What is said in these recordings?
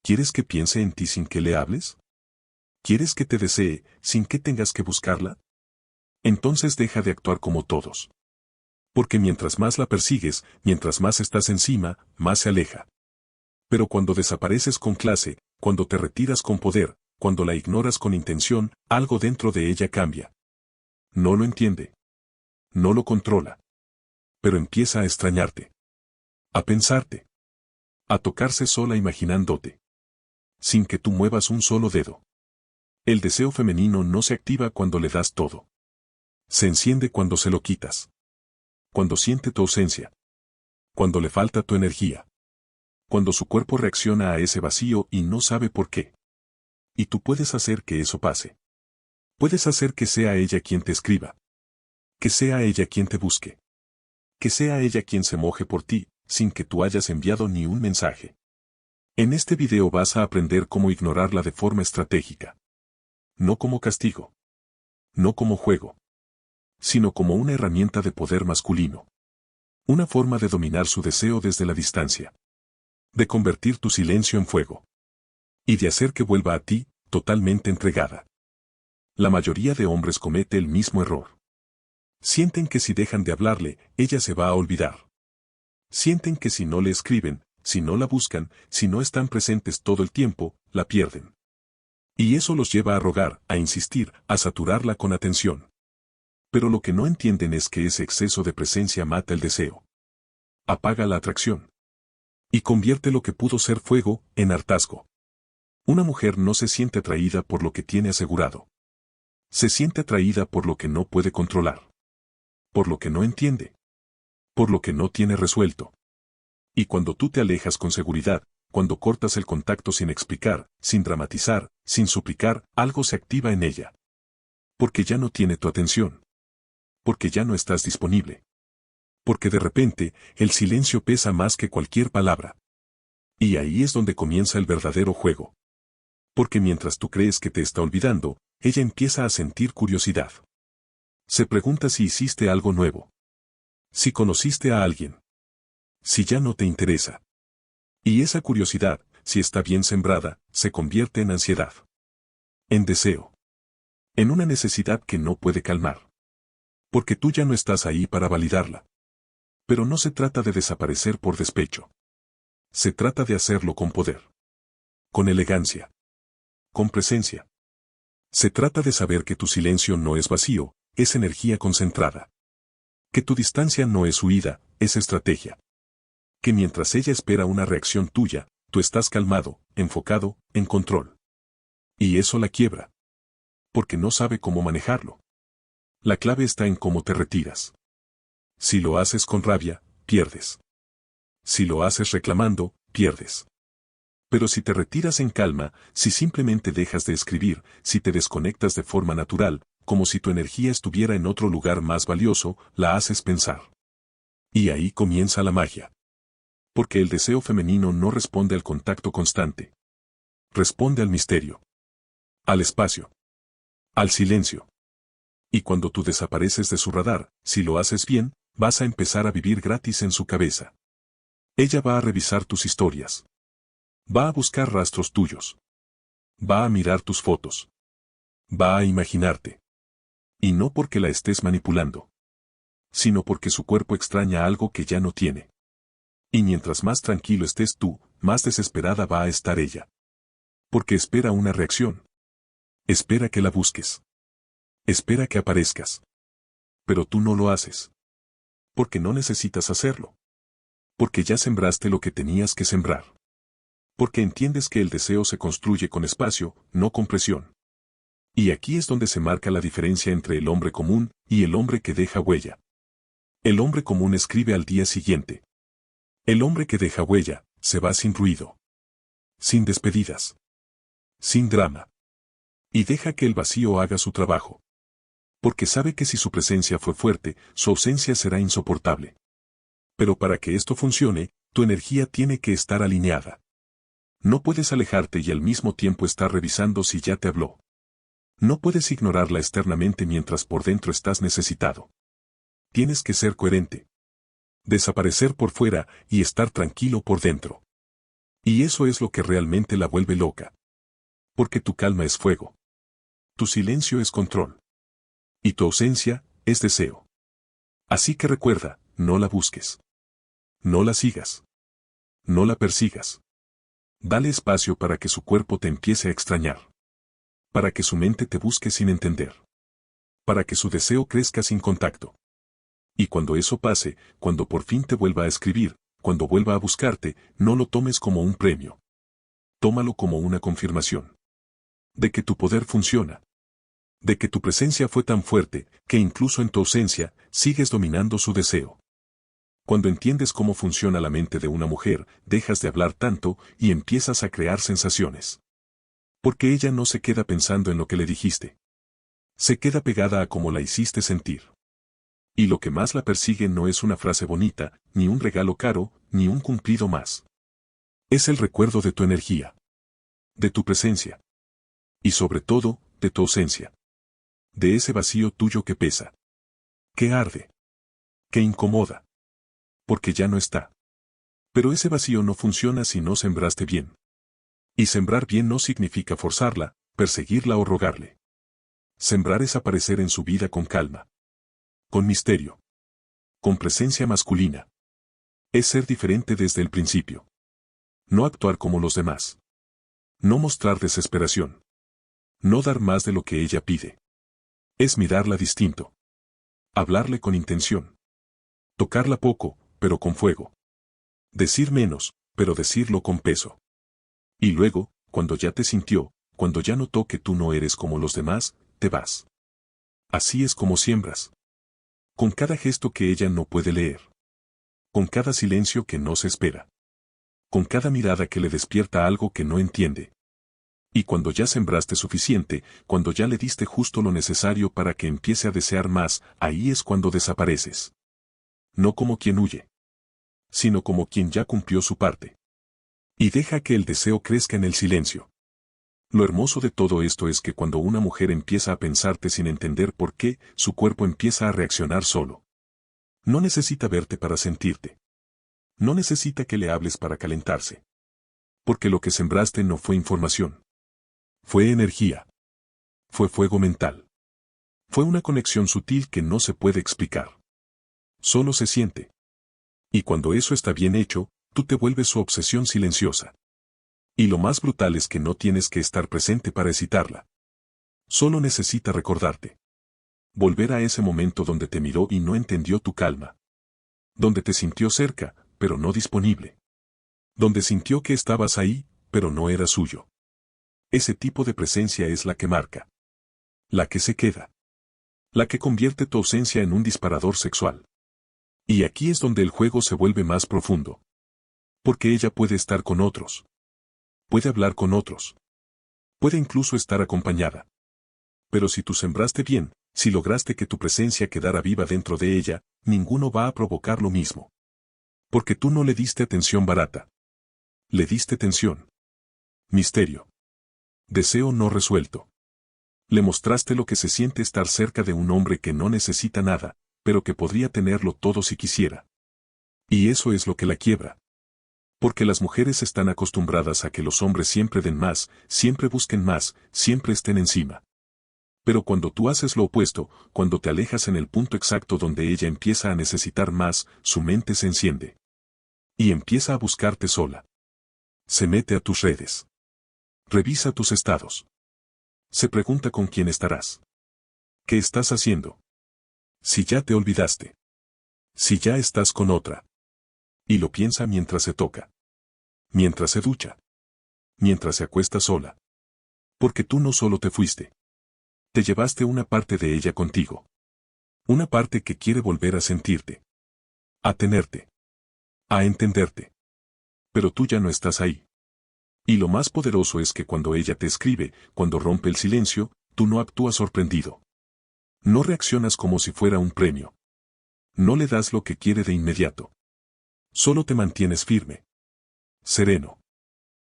¿Quieres que piense en ti sin que le hables? ¿Quieres que te desee sin que tengas que buscarla? Entonces deja de actuar como todos. Porque mientras más la persigues, mientras más estás encima, más se aleja. Pero cuando desapareces con clase, cuando te retiras con poder, cuando la ignoras con intención, algo dentro de ella cambia. No lo entiende. No lo controla. Pero empieza a extrañarte. A pensarte. A tocarse sola imaginándote. Sin que tú muevas un solo dedo. El deseo femenino no se activa cuando le das todo. Se enciende cuando se lo quitas. Cuando siente tu ausencia. Cuando le falta tu energía. Cuando su cuerpo reacciona a ese vacío y no sabe por qué. Y tú puedes hacer que eso pase. Puedes hacer que sea ella quien te escriba. Que sea ella quien te busque. Que sea ella quien se moje por ti, sin que tú hayas enviado ni un mensaje. En este video vas a aprender cómo ignorarla de forma estratégica. No como castigo. No como juego. Sino como una herramienta de poder masculino. Una forma de dominar su deseo desde la distancia. De convertir tu silencio en fuego. Y de hacer que vuelva a ti, totalmente entregada. La mayoría de hombres comete el mismo error. Sienten que si dejan de hablarle, ella se va a olvidar. Sienten que si no le escriben, si no la buscan, si no están presentes todo el tiempo, la pierden. Y eso los lleva a rogar, a insistir, a saturarla con atención. Pero lo que no entienden es que ese exceso de presencia mata el deseo. Apaga la atracción. Y convierte lo que pudo ser fuego, en hartazgo. Una mujer no se siente atraída por lo que tiene asegurado. Se siente atraída por lo que no puede controlar. Por lo que no entiende. Por lo que no tiene resuelto. Y cuando tú te alejas con seguridad, cuando cortas el contacto sin explicar, sin dramatizar, sin suplicar, algo se activa en ella. Porque ya no tiene tu atención. Porque ya no estás disponible. Porque de repente, el silencio pesa más que cualquier palabra. Y ahí es donde comienza el verdadero juego. Porque mientras tú crees que te está olvidando, ella empieza a sentir curiosidad. Se pregunta si hiciste algo nuevo. Si conociste a alguien. Si ya no te interesa. Y esa curiosidad, si está bien sembrada, se convierte en ansiedad. En deseo. En una necesidad que no puede calmar. Porque tú ya no estás ahí para validarla. Pero no se trata de desaparecer por despecho. Se trata de hacerlo con poder. Con elegancia. Con presencia. Se trata de saber que tu silencio no es vacío, es energía concentrada. Que tu distancia no es huida, es estrategia. Que mientras ella espera una reacción tuya, tú estás calmado, enfocado, en control. Y eso la quiebra. Porque no sabe cómo manejarlo. La clave está en cómo te retiras. Si lo haces con rabia, pierdes. Si lo haces reclamando, pierdes. Pero si te retiras en calma, si simplemente dejas de escribir, si te desconectas de forma natural, como si tu energía estuviera en otro lugar más valioso, la haces pensar. Y ahí comienza la magia. Porque el deseo femenino no responde al contacto constante. Responde al misterio. Al espacio. Al silencio. Y cuando tú desapareces de su radar, si lo haces bien, vas a empezar a vivir gratis en su cabeza. Ella va a revisar tus historias. Va a buscar rastros tuyos. Va a mirar tus fotos. Va a imaginarte. Y no porque la estés manipulando. Sino porque su cuerpo extraña algo que ya no tiene. Y mientras más tranquilo estés tú, más desesperada va a estar ella. Porque espera una reacción. Espera que la busques. Espera que aparezcas. Pero tú no lo haces. Porque no necesitas hacerlo. Porque ya sembraste lo que tenías que sembrar. Porque entiendes que el deseo se construye con espacio, no con presión. Y aquí es donde se marca la diferencia entre el hombre común y el hombre que deja huella. El hombre común escribe al día siguiente. El hombre que deja huella, se va sin ruido. Sin despedidas. Sin drama. Y deja que el vacío haga su trabajo. Porque sabe que si su presencia fue fuerte, su ausencia será insoportable. Pero para que esto funcione, tu energía tiene que estar alineada. No puedes alejarte y al mismo tiempo estar revisando si ya te habló. No puedes ignorarla externamente mientras por dentro estás necesitado. Tienes que ser coherente. Desaparecer por fuera y estar tranquilo por dentro. Y eso es lo que realmente la vuelve loca. Porque tu calma es fuego. Tu silencio es control. Y tu ausencia es deseo. Así que recuerda, no la busques. No la sigas. No la persigas. Dale espacio para que su cuerpo te empiece a extrañar. Para que su mente te busque sin entender. Para que su deseo crezca sin contacto. Y cuando eso pase, cuando por fin te vuelva a escribir, cuando vuelva a buscarte, no lo tomes como un premio. Tómalo como una confirmación. De que tu poder funciona. De que tu presencia fue tan fuerte, que incluso en tu ausencia, sigues dominando su deseo. Cuando entiendes cómo funciona la mente de una mujer, dejas de hablar tanto y empiezas a crear sensaciones. Porque ella no se queda pensando en lo que le dijiste. Se queda pegada a cómo la hiciste sentir. Y lo que más la persigue no es una frase bonita, ni un regalo caro, ni un cumplido más. Es el recuerdo de tu energía. De tu presencia. Y sobre todo, de tu ausencia. De ese vacío tuyo que pesa. Que arde. Que incomoda. Porque ya no está. Pero ese vacío no funciona si no sembraste bien. Y sembrar bien no significa forzarla, perseguirla o rogarle. Sembrar es aparecer en su vida con calma. Con misterio. Con presencia masculina. Es ser diferente desde el principio. No actuar como los demás. No mostrar desesperación. No dar más de lo que ella pide. Es mirarla distinto. Hablarle con intención. Tocarla poco, pero con fuego. Decir menos, pero decirlo con peso. Y luego, cuando ya te sintió, cuando ya notó que tú no eres como los demás, te vas. Así es como siembras. Con cada gesto que ella no puede leer. Con cada silencio que no se espera. Con cada mirada que le despierta algo que no entiende. Y cuando ya sembraste suficiente, cuando ya le diste justo lo necesario para que empiece a desear más, ahí es cuando desapareces. No como quien huye, sino como quien ya cumplió su parte. Y deja que el deseo crezca en el silencio. Lo hermoso de todo esto es que cuando una mujer empieza a pensarte sin entender por qué, su cuerpo empieza a reaccionar solo. No necesita verte para sentirte. No necesita que le hables para calentarse. Porque lo que sembraste no fue información. Fue energía. Fue fuego mental. Fue una conexión sutil que no se puede explicar. Solo se siente. Y cuando eso está bien hecho, tú te vuelves su obsesión silenciosa. Y lo más brutal es que no tienes que estar presente para excitarla. Solo necesita recordarte. Volver a ese momento donde te miró y no entendió tu calma. Donde te sintió cerca, pero no disponible. Donde sintió que estabas ahí, pero no era suyo. Ese tipo de presencia es la que marca. La que se queda. La que convierte tu ausencia en un disparador sexual. Y aquí es donde el juego se vuelve más profundo. Porque ella puede estar con otros. Puede hablar con otros. Puede incluso estar acompañada. Pero si tú sembraste bien, si lograste que tu presencia quedara viva dentro de ella, ninguno va a provocar lo mismo. Porque tú no le diste atención barata. Le diste tensión. Misterio. Deseo no resuelto. Le mostraste lo que se siente estar cerca de un hombre que no necesita nada, pero que podría tenerlo todo si quisiera. Y eso es lo que la quiebra. Porque las mujeres están acostumbradas a que los hombres siempre den más, siempre busquen más, siempre estén encima. Pero cuando tú haces lo opuesto, cuando te alejas en el punto exacto donde ella empieza a necesitar más, su mente se enciende. Y empieza a buscarte sola. Se mete a tus redes. Revisa tus estados. Se pregunta con quién estarás. ¿Qué estás haciendo? Si ya te olvidaste. Si ya estás con otra. Y lo piensa mientras se toca. Mientras se ducha. Mientras se acuesta sola. Porque tú no solo te fuiste. Te llevaste una parte de ella contigo. Una parte que quiere volver a sentirte. A tenerte. A entenderte. Pero tú ya no estás ahí. Y lo más poderoso es que cuando ella te escribe, cuando rompe el silencio, tú no actúas sorprendido. No reaccionas como si fuera un premio. No le das lo que quiere de inmediato. Solo te mantienes firme. Sereno.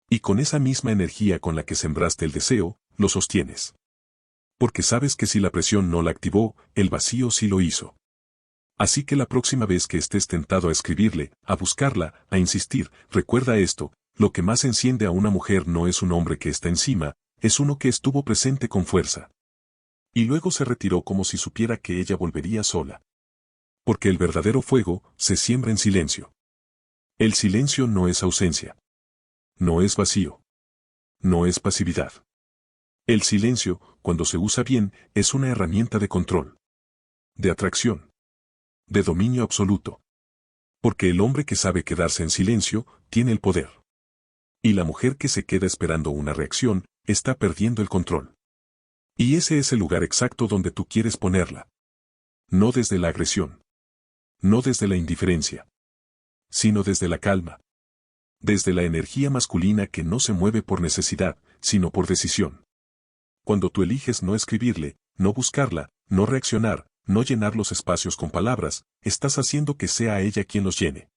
Y con esa misma energía con la que sembraste el deseo, lo sostienes. Porque sabes que si la presión no la activó, el vacío sí lo hizo. Así que la próxima vez que estés tentado a escribirle, a buscarla, a insistir, recuerda esto: Lo que más enciende a una mujer no es un hombre que está encima, es uno que estuvo presente con fuerza. Y luego se retiró como si supiera que ella volvería sola. Porque el verdadero fuego se siembra en silencio. El silencio no es ausencia. No es vacío. No es pasividad. El silencio, cuando se usa bien, es una herramienta de control. De atracción. De dominio absoluto. Porque el hombre que sabe quedarse en silencio, tiene el poder. Y la mujer que se queda esperando una reacción, está perdiendo el control. Y ese es el lugar exacto donde tú quieres ponerla. No desde la agresión. No desde la indiferencia. Sino desde la calma. Desde la energía masculina que no se mueve por necesidad, sino por decisión. Cuando tú eliges no escribirle, no buscarla, no reaccionar, no llenar los espacios con palabras, estás haciendo que sea ella quien los llene.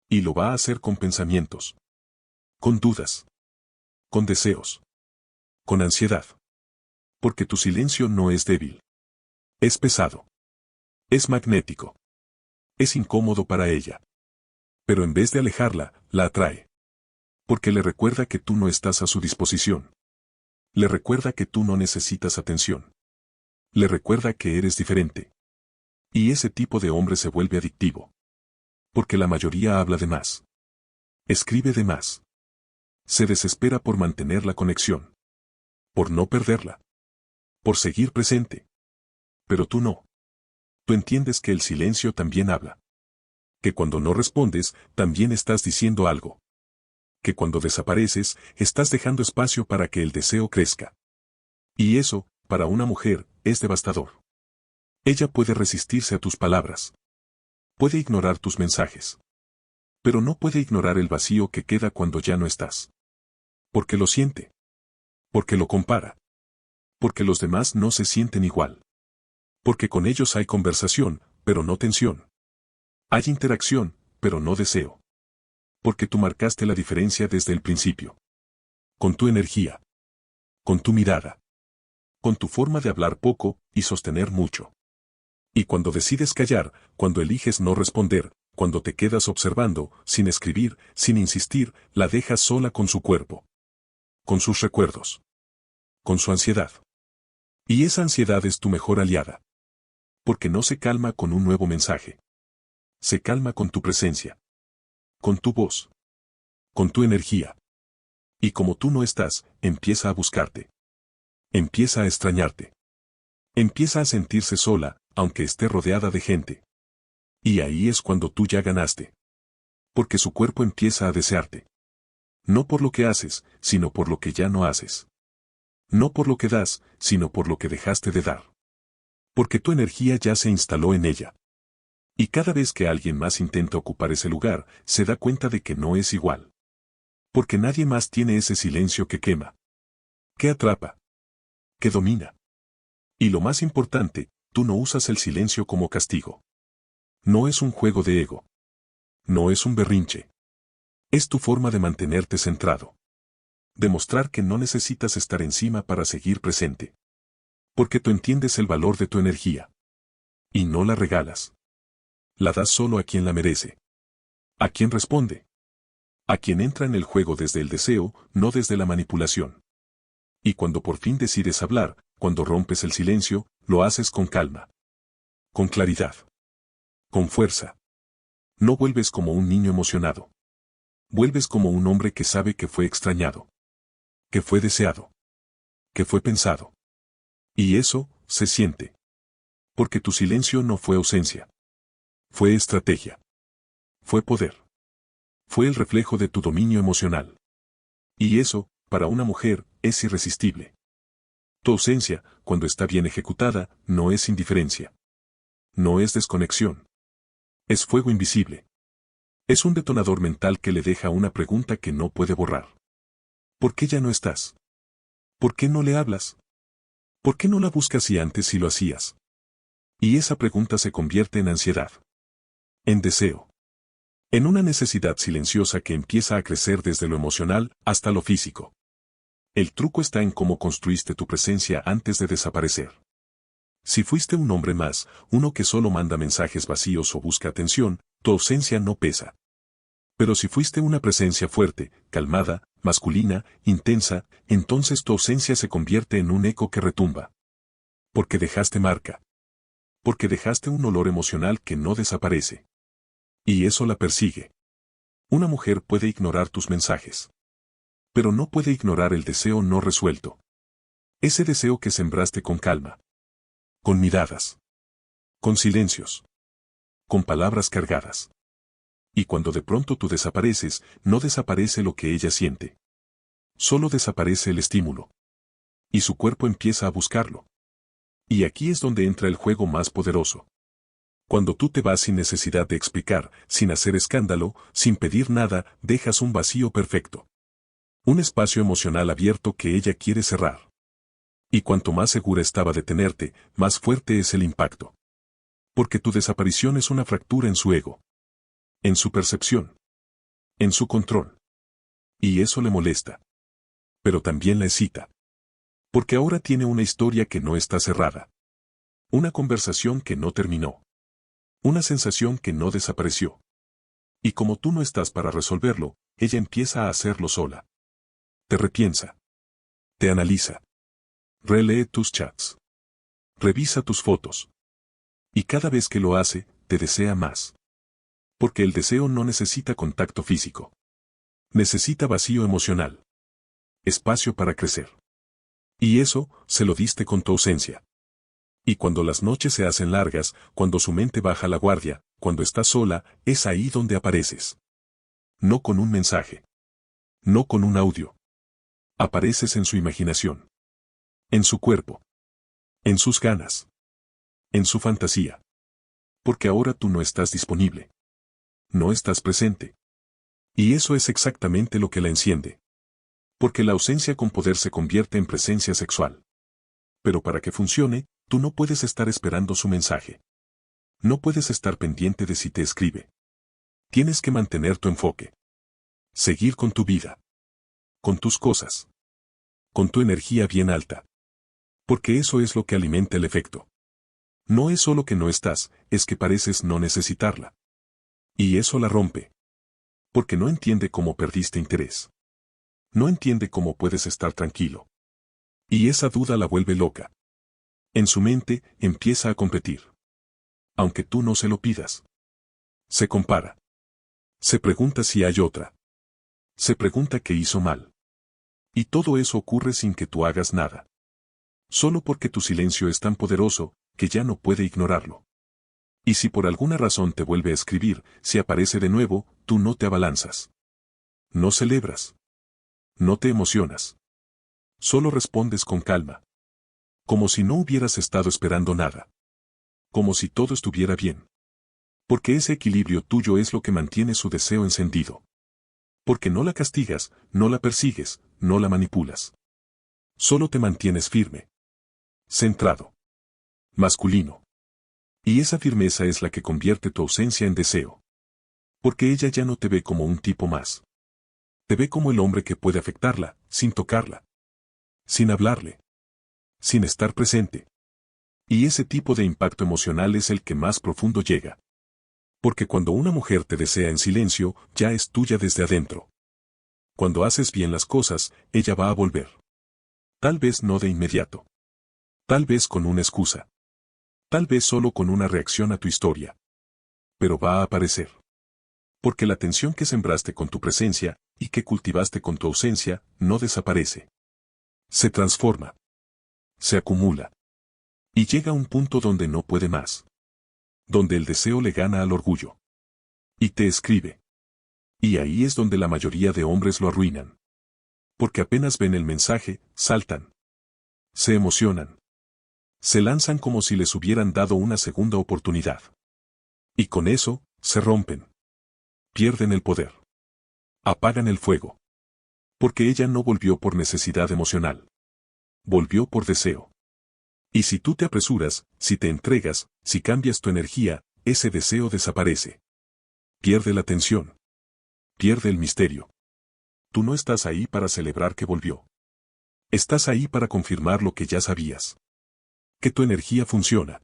Y lo va a hacer con pensamientos. Con dudas. Con deseos. Con ansiedad. Porque tu silencio no es débil. Es pesado. Es magnético. Es incómodo para ella. Pero en vez de alejarla, la atrae. Porque le recuerda que tú no estás a su disposición. Le recuerda que tú no necesitas atención. Le recuerda que eres diferente. Y ese tipo de hombre se vuelve adictivo. Porque la mayoría habla de más. Escribe de más. Se desespera por mantener la conexión. Por no perderla. Por seguir presente. Pero tú no. Tú entiendes que el silencio también habla. Que cuando no respondes, también estás diciendo algo. Que cuando desapareces, estás dejando espacio para que el deseo crezca. Y eso, para una mujer, es devastador. Ella puede resistirse a tus palabras. Puede ignorar tus mensajes. Pero no puede ignorar el vacío que queda cuando ya no estás. Porque lo siente. Porque lo compara. Porque los demás no se sienten igual. Porque con ellos hay conversación, pero no tensión. Hay interacción, pero no deseo. Porque tú marcaste la diferencia desde el principio. Con tu energía. Con tu mirada. Con tu forma de hablar poco y sostener mucho. Y cuando decides callar, cuando eliges no responder, cuando te quedas observando, sin escribir, sin insistir, la dejas sola con su cuerpo. Con sus recuerdos. Con su ansiedad. Y esa ansiedad es tu mejor aliada. Porque no se calma con un nuevo mensaje. Se calma con tu presencia. Con tu voz. Con tu energía. Y como tú no estás, empieza a buscarte. Empieza a extrañarte. Empieza a sentirse sola, aunque esté rodeada de gente. Y ahí es cuando tú ya ganaste. Porque su cuerpo empieza a desearte. No por lo que haces, sino por lo que ya no haces. No por lo que das, sino por lo que dejaste de dar. Porque tu energía ya se instaló en ella. Y cada vez que alguien más intenta ocupar ese lugar, se da cuenta de que no es igual. Porque nadie más tiene ese silencio que quema. Que atrapa. Que domina. Y lo más importante, tú no usas el silencio como castigo. No es un juego de ego. No es un berrinche. Es tu forma de mantenerte centrado. Demostrar que no necesitas estar encima para seguir presente. Porque tú entiendes el valor de tu energía. Y no la regalas. La das solo a quien la merece. A quien responde. A quien entra en el juego desde el deseo, no desde la manipulación. Y cuando por fin decides hablar, cuando rompes el silencio, lo haces con calma. Con claridad. Con fuerza. No vuelves como un niño emocionado. Vuelves como un hombre que sabe que fue extrañado. Que fue deseado. Que fue pensado. Y eso, se siente. Porque tu silencio no fue ausencia. Fue estrategia. Fue poder. Fue el reflejo de tu dominio emocional. Y eso, para una mujer, es irresistible. Tu ausencia, cuando está bien ejecutada, no es indiferencia. No es desconexión. Es fuego invisible. Es un detonador mental que le deja una pregunta que no puede borrar. ¿Por qué ya no estás? ¿Por qué no le hablas? ¿Por qué no la buscas si antes sí lo hacías? Y esa pregunta se convierte en ansiedad. En deseo. En una necesidad silenciosa que empieza a crecer desde lo emocional hasta lo físico. El truco está en cómo construiste tu presencia antes de desaparecer. Si fuiste un hombre más, uno que solo manda mensajes vacíos o busca atención, tu ausencia no pesa. Pero si fuiste una presencia fuerte, calmada, masculina, intensa, entonces tu ausencia se convierte en un eco que retumba. Porque dejaste marca. Porque dejaste un olor emocional que no desaparece. Y eso la persigue. Una mujer puede ignorar tus mensajes. Pero no puede ignorar el deseo no resuelto. Ese deseo que sembraste con calma. Con miradas. Con silencios. Con palabras cargadas. Y cuando de pronto tú desapareces, no desaparece lo que ella siente. Solo desaparece el estímulo. Y su cuerpo empieza a buscarlo. Y aquí es donde entra el juego más poderoso. Cuando tú te vas sin necesidad de explicar, sin hacer escándalo, sin pedir nada, dejas un vacío perfecto. Un espacio emocional abierto que ella quiere cerrar. Y cuanto más segura estaba de tenerte, más fuerte es el impacto. Porque tu desaparición es una fractura en su ego. En su percepción. En su control. Y eso le molesta. Pero también la excita. Porque ahora tiene una historia que no está cerrada. Una conversación que no terminó. Una sensación que no desapareció. Y como tú no estás para resolverlo, ella empieza a hacerlo sola. Te repiensa. Te analiza. Relee tus chats. Revisa tus fotos. Y cada vez que lo hace, te desea más. Porque el deseo no necesita contacto físico. Necesita vacío emocional. Espacio para crecer. Y eso, se lo diste con tu ausencia. Y cuando las noches se hacen largas, cuando su mente baja la guardia, cuando estás sola, es ahí donde apareces. No con un mensaje. No con un audio. Apareces en su imaginación. En su cuerpo. En sus ganas. En su fantasía. Porque ahora tú no estás disponible. No estás presente. Y eso es exactamente lo que la enciende. Porque la ausencia con poder se convierte en presencia sexual. Pero para que funcione, tú no puedes estar esperando su mensaje. No puedes estar pendiente de si te escribe. Tienes que mantener tu enfoque. Seguir con tu vida. Con tus cosas. Con tu energía bien alta. Porque eso es lo que alimenta el efecto. No es solo que no estás, es que pareces no necesitarla. Y eso la rompe. Porque no entiende cómo perdiste interés. No entiende cómo puedes estar tranquilo. Y esa duda la vuelve loca. En su mente, empieza a competir. Aunque tú no se lo pidas. Se compara. Se pregunta si hay otra. Se pregunta qué hizo mal. Y todo eso ocurre sin que tú hagas nada. Solo porque tu silencio es tan poderoso, que ya no puede ignorarlo. Y si por alguna razón te vuelve a escribir, si aparece de nuevo, tú no te abalanzas. No celebras. No te emocionas. Solo respondes con calma. Como si no hubieras estado esperando nada. Como si todo estuviera bien. Porque ese equilibrio tuyo es lo que mantiene su deseo encendido. Porque no la castigas, no la persigues, no la manipulas. Solo te mantienes firme. Centrado. Masculino. Y esa firmeza es la que convierte tu ausencia en deseo. Porque ella ya no te ve como un tipo más. Te ve como el hombre que puede afectarla, sin tocarla. Sin hablarle. Sin estar presente. Y ese tipo de impacto emocional es el que más profundo llega. Porque cuando una mujer te desea en silencio, ya es tuya desde adentro. Cuando haces bien las cosas, ella va a volver. Tal vez no de inmediato. Tal vez con una excusa. Tal vez solo con una reacción a tu historia. Pero va a aparecer. Porque la tensión que sembraste con tu presencia, y que cultivaste con tu ausencia, no desaparece. Se transforma. Se acumula. Y llega a un punto donde no puede más. Donde el deseo le gana al orgullo. Y te escribe. Y ahí es donde la mayoría de hombres lo arruinan. Porque apenas ven el mensaje, saltan. Se emocionan. Se lanzan como si les hubieran dado una segunda oportunidad. Y con eso, se rompen. Pierden el poder. Apagan el fuego. Porque ella no volvió por necesidad emocional. Volvió por deseo. Y si tú te apresuras, si te entregas, si cambias tu energía, ese deseo desaparece. Pierde la tensión. Pierde el misterio. Tú no estás ahí para celebrar que volvió. Estás ahí para confirmar lo que ya sabías. Que tu energía funciona.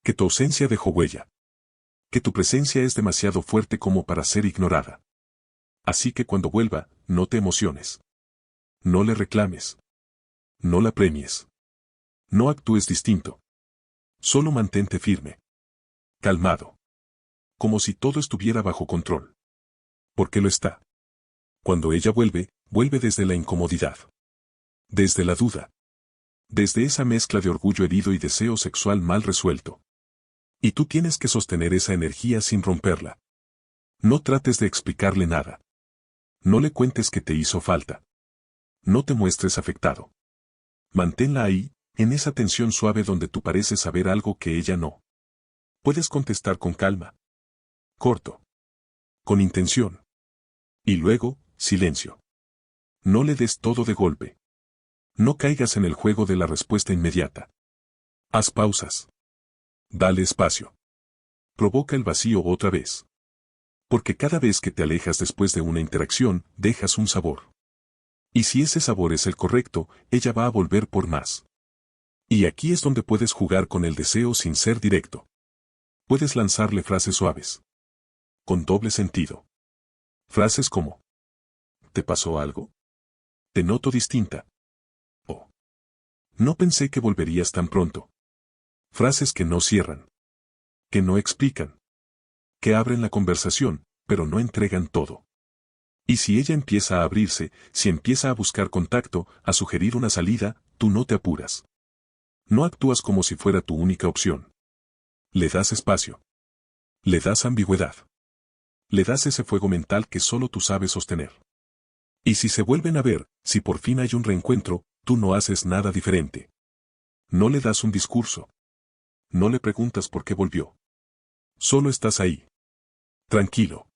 Que tu ausencia dejó huella. Que tu presencia es demasiado fuerte como para ser ignorada. Así que cuando vuelva, no te emociones. No le reclames. No la premies. No actúes distinto. Solo mantente firme. Calmado. Como si todo estuviera bajo control. Porque lo está. Cuando ella vuelve, vuelve desde la incomodidad. Desde la duda. Desde esa mezcla de orgullo herido y deseo sexual mal resuelto. Y tú tienes que sostener esa energía sin romperla. No trates de explicarle nada. No le cuentes que te hizo falta. No te muestres afectado. Manténla ahí, en esa tensión suave donde tú pareces saber algo que ella no. Puedes contestar con calma. Corto. Con intención. Y luego, silencio. No le des todo de golpe. No caigas en el juego de la respuesta inmediata. Haz pausas. Dale espacio. Provoca el vacío otra vez. Porque cada vez que te alejas después de una interacción, dejas un sabor. Y si ese sabor es el correcto, ella va a volver por más. Y aquí es donde puedes jugar con el deseo sin ser directo. Puedes lanzarle frases suaves. Con doble sentido. Frases como: ¿te pasó algo? Te noto distinta. O: no pensé que volverías tan pronto. Frases que no cierran. Que no explican. Que abren la conversación, pero no entregan todo. Y si ella empieza a abrirse, si empieza a buscar contacto, a sugerir una salida, tú no te apuras. No actúas como si fuera tu única opción. Le das espacio. Le das ambigüedad. Le das ese fuego mental que solo tú sabes sostener. Y si se vuelven a ver, si por fin hay un reencuentro, tú no haces nada diferente. No le das un discurso. No le preguntas por qué volvió. Solo estás ahí. Tranquilo.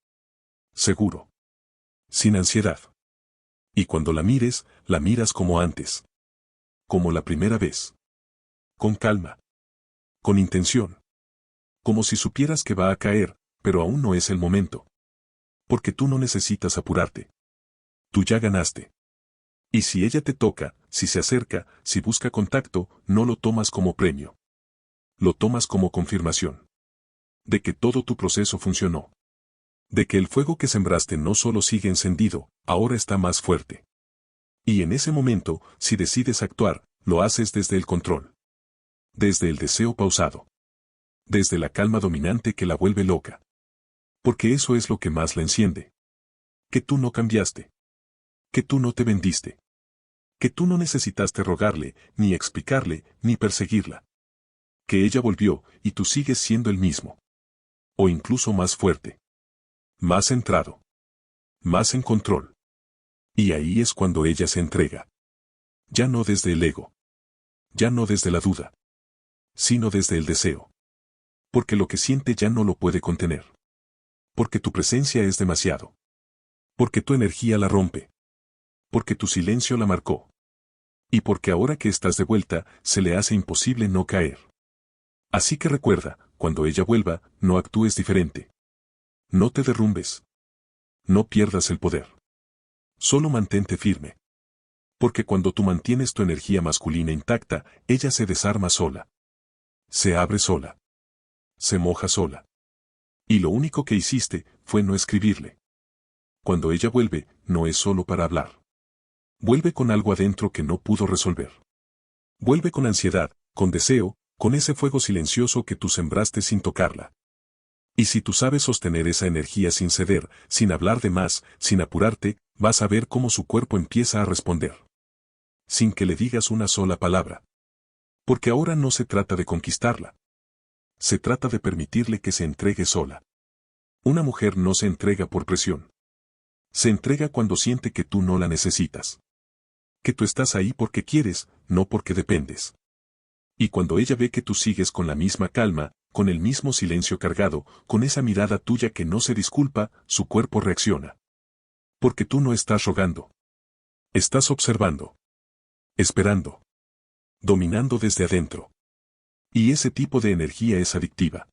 Seguro. Sin ansiedad. Y cuando la mires, la miras como antes. Como la primera vez. Con calma. Con intención. Como si supieras que va a caer, pero aún no es el momento. Porque tú no necesitas apurarte. Tú ya ganaste. Y si ella te toca, si se acerca, si busca contacto, no lo tomas como premio. Lo tomas como confirmación. De que todo tu proceso funcionó. De que el fuego que sembraste no solo sigue encendido, ahora está más fuerte. Y en ese momento, si decides actuar, lo haces desde el control. Desde el deseo pausado. Desde la calma dominante que la vuelve loca. Porque eso es lo que más la enciende. Que tú no cambiaste. Que tú no te vendiste. Que tú no necesitaste rogarle, ni explicarle, ni perseguirla. Que ella volvió, y tú sigues siendo el mismo. O incluso más fuerte. Más centrado. Más en control. Y ahí es cuando ella se entrega. Ya no desde el ego. Ya no desde la duda. Sino desde el deseo. Porque lo que siente ya no lo puede contener. Porque tu presencia es demasiado. Porque tu energía la rompe. Porque tu silencio la marcó. Y porque ahora que estás de vuelta, se le hace imposible no caer. Así que recuerda, cuando ella vuelva, no actúes diferente. No te derrumbes. No pierdas el poder. Solo mantente firme. Porque cuando tú mantienes tu energía masculina intacta, ella se desarma sola. Se abre sola. Se moja sola. Y lo único que hiciste fue no escribirle. Cuando ella vuelve, no es solo para hablar. Vuelve con algo adentro que no pudo resolver. Vuelve con ansiedad, con deseo, con ese fuego silencioso que tú sembraste sin tocarla. Y si tú sabes sostener esa energía sin ceder, sin hablar de más, sin apurarte, vas a ver cómo su cuerpo empieza a responder. Sin que le digas una sola palabra. Porque ahora no se trata de conquistarla. Se trata de permitirle que se entregue sola. Una mujer no se entrega por presión. Se entrega cuando siente que tú no la necesitas. Que tú estás ahí porque quieres, no porque dependes. Y cuando ella ve que tú sigues con la misma calma, con el mismo silencio cargado, con esa mirada tuya que no se disculpa, su cuerpo reacciona. Porque tú no estás rogando. Estás observando. Esperando. Dominando desde adentro. Y ese tipo de energía es adictiva.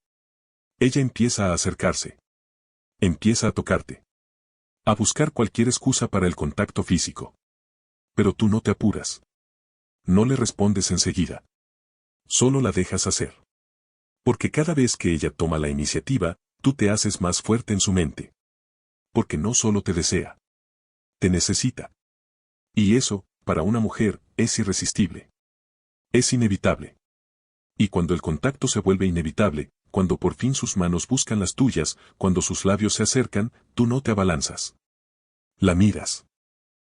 Ella empieza a acercarse. Empieza a tocarte. A buscar cualquier excusa para el contacto físico. Pero tú no te apuras. No le respondes enseguida. Solo la dejas hacer. Porque cada vez que ella toma la iniciativa, tú te haces más fuerte en su mente. Porque no solo te desea. Te necesita. Y eso, para una mujer, es irresistible. Es inevitable. Y cuando el contacto se vuelve inevitable, cuando por fin sus manos buscan las tuyas, cuando sus labios se acercan, tú no te abalanzas. La miras.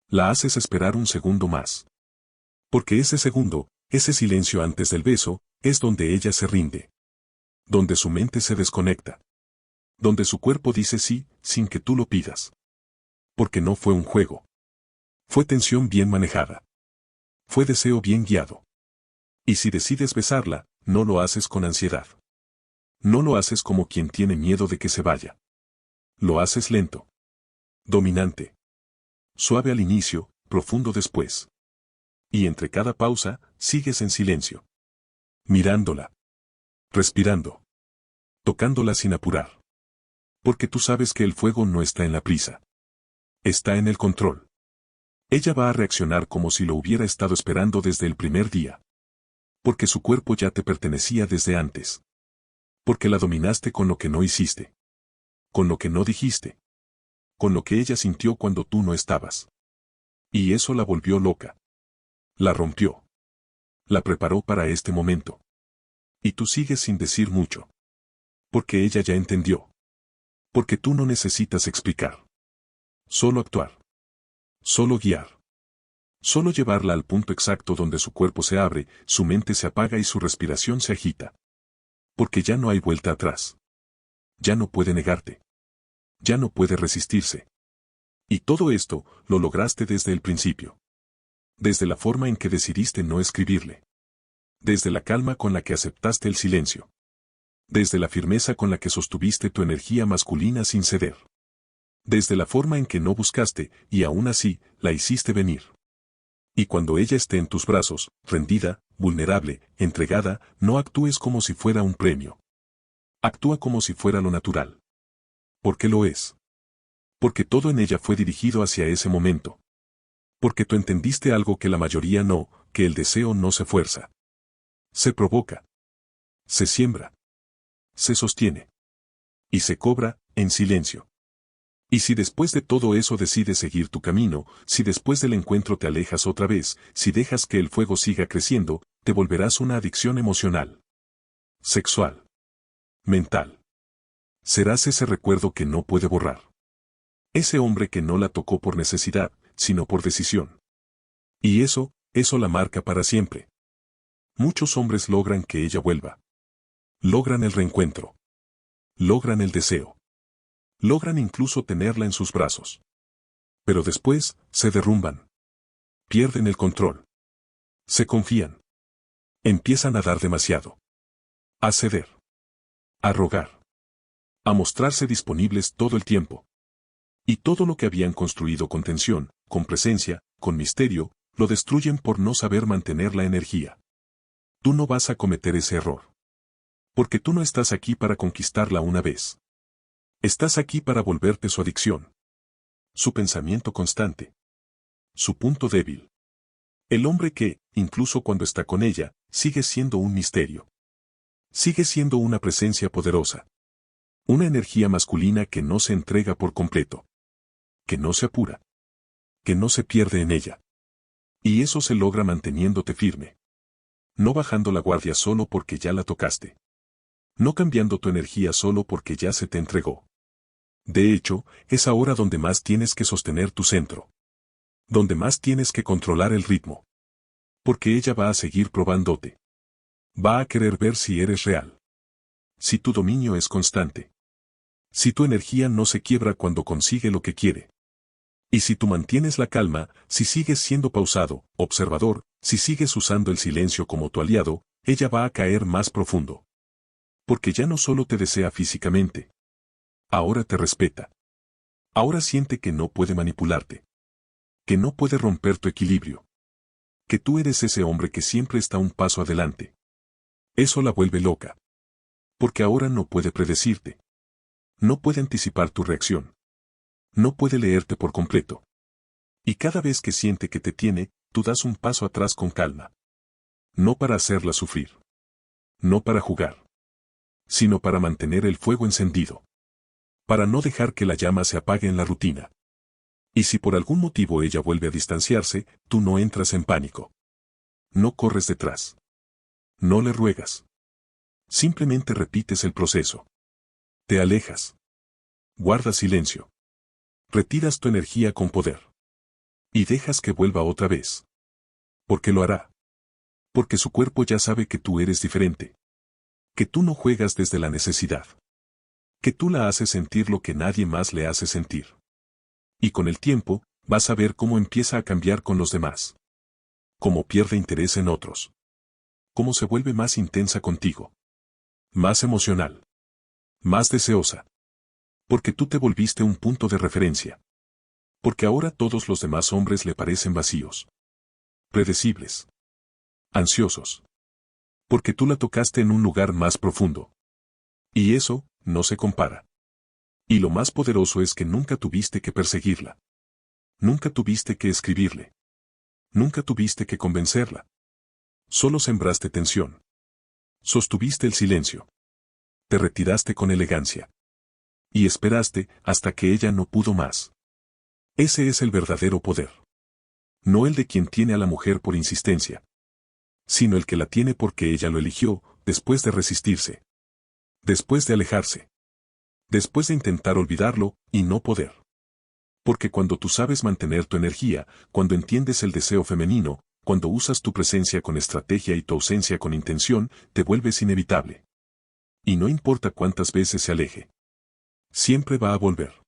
La haces esperar un segundo más. Porque ese segundo, ese silencio antes del beso, es donde ella se rinde. Donde su mente se desconecta. Donde su cuerpo dice sí, sin que tú lo pidas. Porque no fue un juego. Fue tensión bien manejada. Fue deseo bien guiado. Y si decides besarla, no lo haces con ansiedad. No lo haces como quien tiene miedo de que se vaya. Lo haces lento. Dominante. Suave al inicio, profundo después. Y entre cada pausa, sigues en silencio. Mirándola. Respirando. Tocándola sin apurar. Porque tú sabes que el fuego no está en la prisa. Está en el control. Ella va a reaccionar como si lo hubiera estado esperando desde el primer día. Porque su cuerpo ya te pertenecía desde antes. Porque la dominaste con lo que no hiciste. Con lo que no dijiste. Con lo que ella sintió cuando tú no estabas. Y eso la volvió loca. La rompió. La preparó para este momento. Y tú sigues sin decir mucho. Porque ella ya entendió. Porque tú no necesitas explicar. Solo actuar. Solo guiar. Solo llevarla al punto exacto donde su cuerpo se abre, su mente se apaga y su respiración se agita. Porque ya no hay vuelta atrás. Ya no puede negarte. Ya no puede resistirse. Y todo esto, lo lograste desde el principio. Desde la forma en que decidiste no escribirle. Desde la calma con la que aceptaste el silencio. Desde la firmeza con la que sostuviste tu energía masculina sin ceder. Desde la forma en que no buscaste, y aún así, la hiciste venir. Y cuando ella esté en tus brazos, rendida, vulnerable, entregada, no actúes como si fuera un premio. Actúa como si fuera lo natural. Porque lo es. Porque todo en ella fue dirigido hacia ese momento. Porque tú entendiste algo que la mayoría no, que el deseo no se fuerza. Se provoca. Se siembra. Se sostiene. Y se cobra, en silencio. Y si después de todo eso decides seguir tu camino, si después del encuentro te alejas otra vez, si dejas que el fuego siga creciendo, te volverás una adicción emocional. Sexual. Mental. Serás ese recuerdo que no puede borrar. Ese hombre que no la tocó por necesidad, sino por decisión. Y eso la marca para siempre. Muchos hombres logran que ella vuelva. Logran el reencuentro. Logran el deseo. Logran incluso tenerla en sus brazos. Pero después, se derrumban. Pierden el control. Se confían. Empiezan a dar demasiado. A ceder. A rogar. A mostrarse disponibles todo el tiempo. Y todo lo que habían construido con tensión, con presencia, con misterio, lo destruyen por no saber mantener la energía. Tú no vas a cometer ese error. Porque tú no estás aquí para conquistarla una vez. Estás aquí para volverte su adicción. Su pensamiento constante. Su punto débil. El hombre que, incluso cuando está con ella, sigue siendo un misterio. Sigue siendo una presencia poderosa. Una energía masculina que no se entrega por completo. Que no se apura. Que no se pierde en ella. Y eso se logra manteniéndote firme. No bajando la guardia solo porque ya la tocaste. No cambiando tu energía solo porque ya se te entregó. De hecho, es ahora donde más tienes que sostener tu centro. Donde más tienes que controlar el ritmo. Porque ella va a seguir probándote. Va a querer ver si eres real. Si tu dominio es constante. Si tu energía no se quiebra cuando consigue lo que quiere. Y si tú mantienes la calma, si sigues siendo pausado, observador, si sigues usando el silencio como tu aliado, ella va a caer más profundo. Porque ya no solo te desea físicamente. Ahora te respeta. Ahora siente que no puede manipularte. Que no puede romper tu equilibrio. Que tú eres ese hombre que siempre está un paso adelante. Eso la vuelve loca. Porque ahora no puede predecirte. No puede anticipar tu reacción. No puede leerte por completo. Y cada vez que siente que te tiene, tú das un paso atrás con calma. No para hacerla sufrir. No para jugar. Sino para mantener el fuego encendido. para no dejar que la llama se apague en la rutina. Y si por algún motivo ella vuelve a distanciarse, tú no entras en pánico. No corres detrás. No le ruegas. Simplemente repites el proceso. Te alejas. Guardas silencio. Retiras tu energía con poder. Y dejas que vuelva otra vez. Porque lo hará. Porque su cuerpo ya sabe que tú eres diferente. Que tú no juegas desde la necesidad. Que tú la haces sentir lo que nadie más le hace sentir. Y con el tiempo, vas a ver cómo empieza a cambiar con los demás. Cómo pierde interés en otros. Cómo se vuelve más intensa contigo. Más emocional. Más deseosa. Porque tú te volviste un punto de referencia. Porque ahora todos los demás hombres le parecen vacíos. Predecibles. Ansiosos. Porque tú la tocaste en un lugar más profundo. Y eso, no se compara. Y lo más poderoso es que nunca tuviste que perseguirla. Nunca tuviste que escribirle. Nunca tuviste que convencerla. Solo sembraste tensión. Sostuviste el silencio. Te retiraste con elegancia. Y esperaste hasta que ella no pudo más. Ese es el verdadero poder. No el de quien tiene a la mujer por insistencia, sino el que la tiene porque ella lo eligió, después de resistirse. Después de alejarse. Después de intentar olvidarlo, y no poder. Porque cuando tú sabes mantener tu energía, cuando entiendes el deseo femenino, cuando usas tu presencia con estrategia y tu ausencia con intención, te vuelves inevitable. Y no importa cuántas veces se aleje. Siempre va a volver.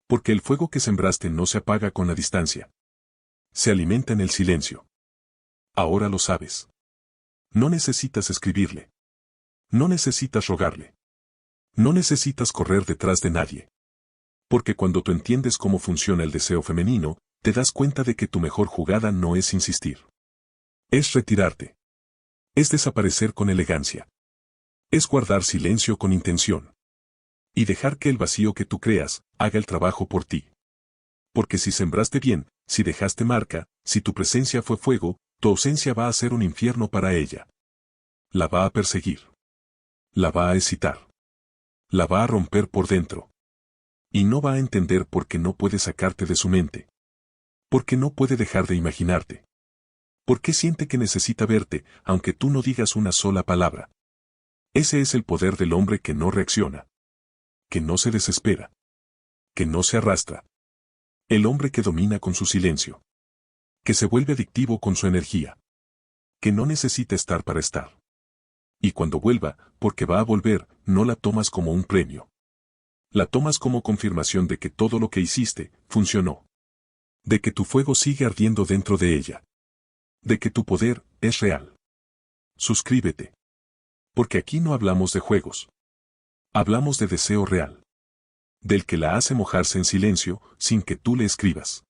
Porque el fuego que sembraste no se apaga con la distancia. Se alimenta en el silencio. Ahora lo sabes. No necesitas escribirle. No necesitas rogarle. No necesitas correr detrás de nadie. Porque cuando tú entiendes cómo funciona el deseo femenino, te das cuenta de que tu mejor jugada no es insistir. Es retirarte. Es desaparecer con elegancia. Es guardar silencio con intención. Y dejar que el vacío que tú creas, haga el trabajo por ti. Porque si sembraste bien, si dejaste marca, si tu presencia fue fuego, tu ausencia va a ser un infierno para ella. La va a perseguir. La va a excitar. La va a romper por dentro. Y no va a entender por qué no puede sacarte de su mente. Porque no puede dejar de imaginarte. Porque siente que necesita verte, aunque tú no digas una sola palabra. Ese es el poder del hombre que no reacciona. Que no se desespera. Que no se arrastra. El hombre que domina con su silencio. Que se vuelve adictivo con su energía. Que no necesita estar para estar. Y cuando vuelva, porque va a volver, no la tomas como un premio. La tomas como confirmación de que todo lo que hiciste, funcionó. De que tu fuego sigue ardiendo dentro de ella. De que tu poder, es real. Suscríbete. Porque aquí no hablamos de juegos. Hablamos de deseo real. Del que la hace mojarse en silencio, sin que tú le escribas.